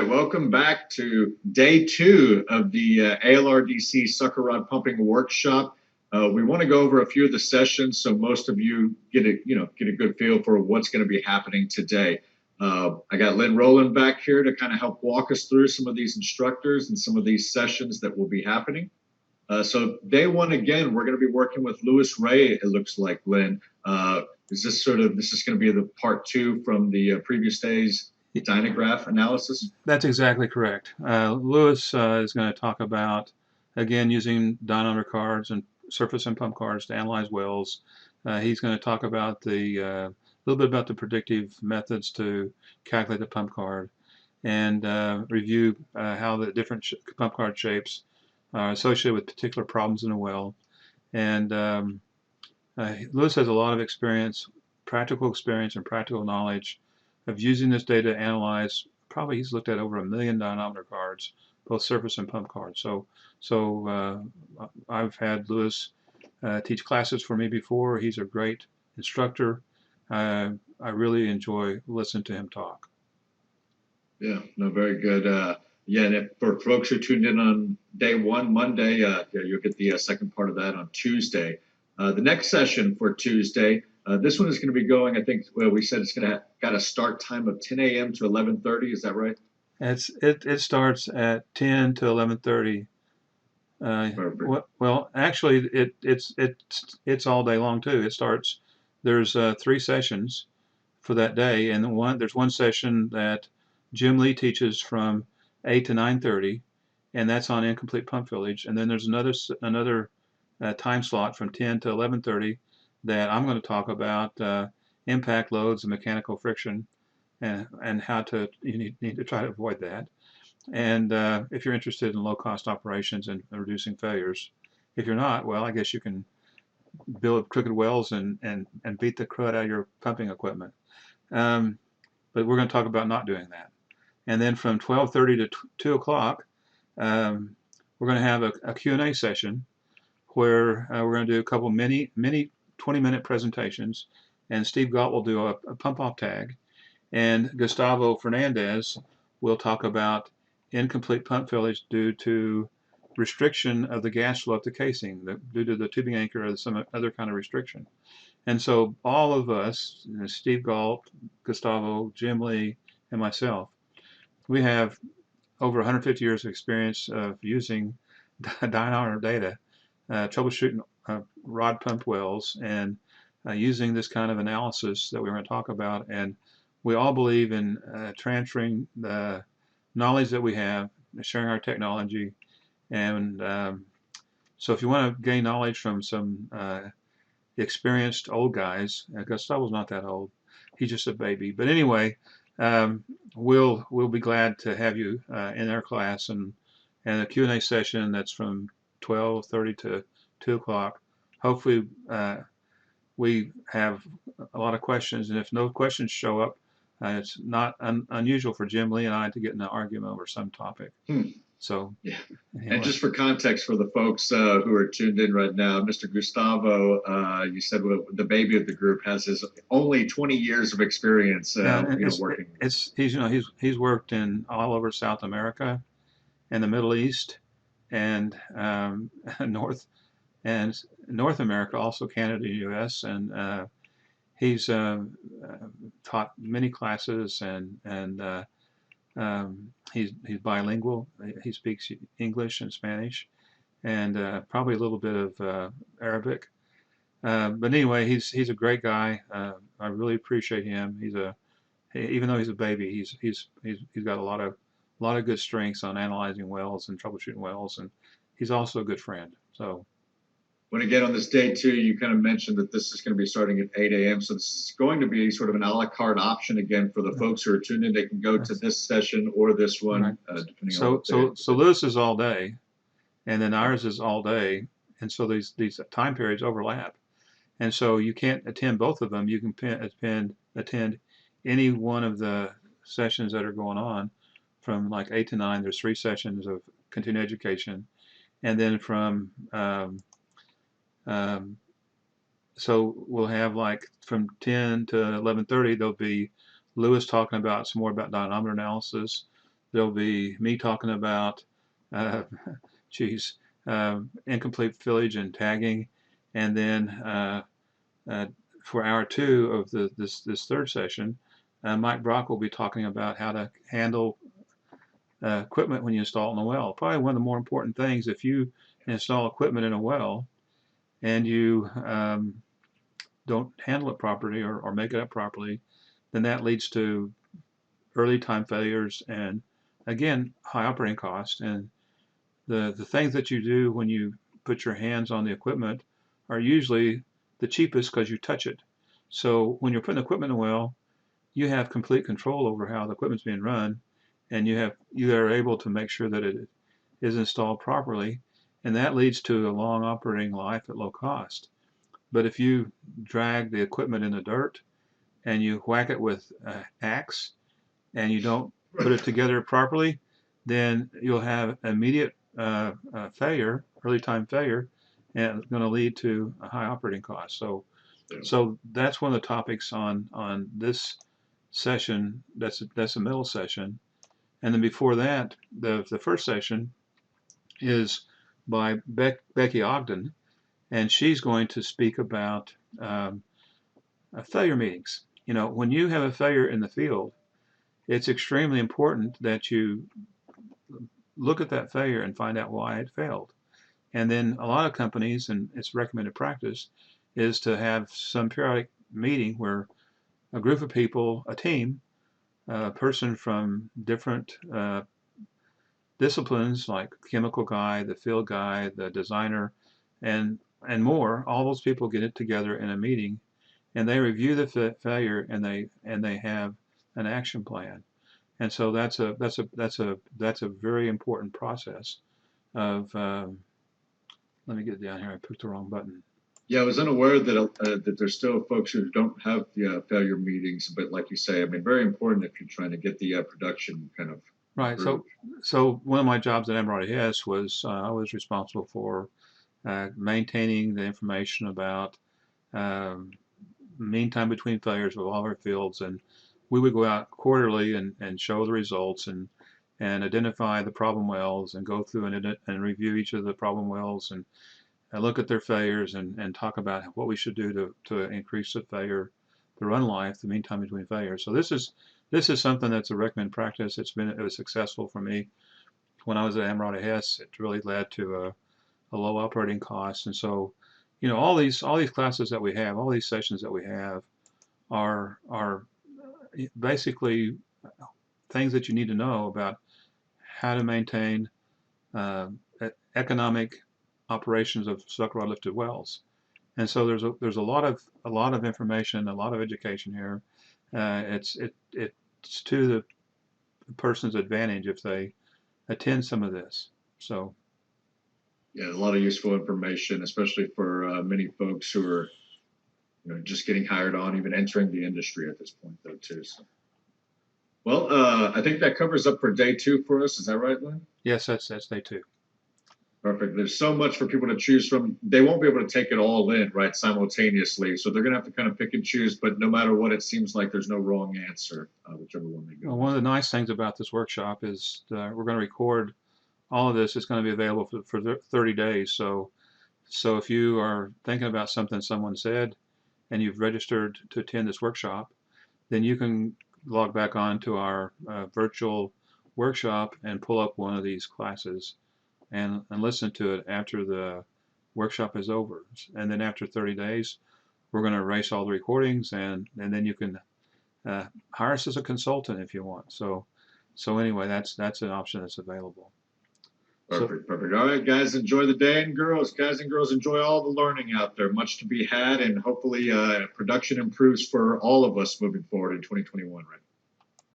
right, welcome back to day 2 of the ALRDC sucker rod pumping workshop. We want to go over a few of the sessions so most of you get a good feel for what's going to be happening today. I got Lynn Rowland back here to kind of help walk us through some of these instructors and some of these sessions that will be happening. So day 1, again, we're going to be working with Lewis Ray, it looks like, Lynn. This is going to be the part 2 from the previous day's dynograph analysis? That's exactly correct. Lewis is going to talk about, again, using dynamometer cards and surface and pump cards to analyze wells. He's going to talk about a little bit about the predictive methods to calculate the pump card and review how the different pump card shapes are associated with particular problems in a well. And Lewis has a lot of experience, practical experience and practical knowledge of using this data to analyze. Probably he's looked at over 1 million dynamometer cards, both surface and pump cards. So I've had Lewis teach classes for me before. He's a great instructor. I really enjoy listening to him talk. Yeah, no, very good. And if, for folks who tuned in on day 1, Monday, you'll get the second part of that on Tuesday. The next session for Tuesday, this one is going to be going, I think, we said it's going to got a start time of 10 a.m. to 11:30. Is that right? It starts at 10 to 11:30. Well, actually, it's all day long too. There's 3 sessions for that day, and there's one session that Jim Lee teaches from 8 to 9:30, and that's on incomplete pump fillage. And then there's another time slot from 10 to 11:30 that I'm going to talk about impact loads and mechanical friction, and how you need to try to avoid that. And if you're interested in low-cost operations and reducing failures, if you're not, well, I guess you can build crooked wells and beat the crud out of your pumping equipment. But we're going to talk about not doing that. And then from 12:30 to 2 o'clock, we're going to have a Q&A session where we're going to do a couple mini 20-minute presentations, and Steve Galt will do a pump-off tag, and Gustavo Fernandez will talk about incomplete pump fillage due to restriction of the gas flow up the casing, due to the tubing anchor or some other kind of restriction. And so all of us, Steve Galt, Gustavo, Jim Lee, and myself, we have over 150 years of experience of using dynamometer data, troubleshooting rod pump wells, and using this kind of analysis that we're going to talk about. And we all believe in transferring the knowledge that we have, sharing our technology. And so if you want to gain knowledge from some experienced old guys, Gustavo's not that old, he's just a baby. But anyway, we'll be glad to have you in our class, and a Q&A session that's from 12:30 to 2 o'clock. Hopefully we have a lot of questions, and if no questions show up, it's not unusual for Jim Lee and I to get in an argument over some topic. So, yeah. Anyway. And just for context for the folks who are tuned in right now, Mr. Gustavo, you said the baby of the group, has his only 20 years of experience working. He's worked in all over South America and the Middle East and North America, also Canada and U.S. And he's taught many classes, and he's bilingual. He speaks English and Spanish, and probably a little bit of Arabic. But anyway, he's a great guy. I really appreciate him. Even though he's a baby, he's got a lot of good strengths on analyzing wells and troubleshooting wells, and he's also a good friend. So. When again on this day 2, you kind of mentioned that this is going to be starting at 8 a.m. So this is going to be sort of an a la carte option again for the folks who are tuned in. They can go to this session or this one, right. Depending on. So Lewis is all day, and then ours is all day, and so these time periods overlap, and so you can't attend both of them. You can attend any one of the sessions that are going on from like 8 to 9. There's 3 sessions of continuing education, and then from so we'll have, like, from 10 to 11:30, there'll be Lewis talking about some more about dynamometer analysis. There'll be me talking about, uh, geez, incomplete fillage and tagging, and then uh, for hour two of this third session, Mike Brock will be talking about how to handle equipment when you install it in a well. Probably one of the more important things, if you install equipment in a well and you don't handle it properly or make it up properly, then that leads to early time failures and, again, high operating costs. And the things that you do when you put your hands on the equipment are usually the cheapest because you touch it. So when you're putting equipment in a well, you have complete control over how the equipment's being run, and you are able to make sure that it is installed properly, and that leads to a long operating life at low cost. But if you drag the equipment in the dirt and you whack it with an axe and you don't put it together properly, then you'll have immediate failure, early time failure, and it's going to lead to a high operating cost. So that's one of the topics on this session. That's a middle session, and then before that, the first session is by Becky Ogden, and she's going to speak about failure meetings. You know, when you have a failure in the field, it's extremely important that you look at that failure and find out why it failed. And then a lot of companies, and it's recommended practice, is to have some periodic meeting where a group of people, a team, a person from different disciplines like chemical guy, the field guy, the designer, and more, all those people get it together in a meeting and they review the failure and they have an action plan. And so that's a very important process of let me get down here. I picked the wrong button. Yeah, I was unaware that there's still folks who don't have the failure meetings, but like you say, I mean, very important if you're trying to get the production kind of Right. improved. So one of my jobs at ALRDC was I was responsible for maintaining the information about um, mean time between failures of all our fields, and we would go out quarterly and show the results and identify the problem wells and go through and review each of the problem wells and look at their failures and talk about what we should do to increase the run life, the mean time between failures. So this is something that's a recommended practice. It was successful for me when I was at ALRDC. It really led to a low operating cost, and so you know all these classes that we have, all these sessions that we have are basically things that you need to know about how to maintain uh, economic operations of sucker rod lifted wells. And so there's a lot of information, a lot of education here. It's to the person's advantage if they attend some of this. So Yeah, a lot of useful information, especially for many folks who are, just getting hired on, even entering the industry at this point, though, too. So. Well, I think that covers up for day 2 for us. Is that right, Lynn? yes, that's day 2. Perfect. There's so much for people to choose from. They won't be able to take it all in, right, simultaneously. So they're going to have to kind of pick and choose. But no matter what, it seems like there's no wrong answer, whichever one they go. Well, one of the nice things about this workshop is we're going to record all of this. It's going to be available for 30 days. So if you are thinking about something someone said and you've registered to attend this workshop, then you can log back on to our virtual workshop and pull up one of these classes and listen to it after the workshop is over. And then after 30 days, we're going to erase all the recordings and then you can hire us as a consultant if you want. So anyway, that's an option that's available. Perfect. All right, guys, enjoy the day, and guys and girls, enjoy all the learning out there. Much to be had, and hopefully production improves for all of us moving forward in 2021, right?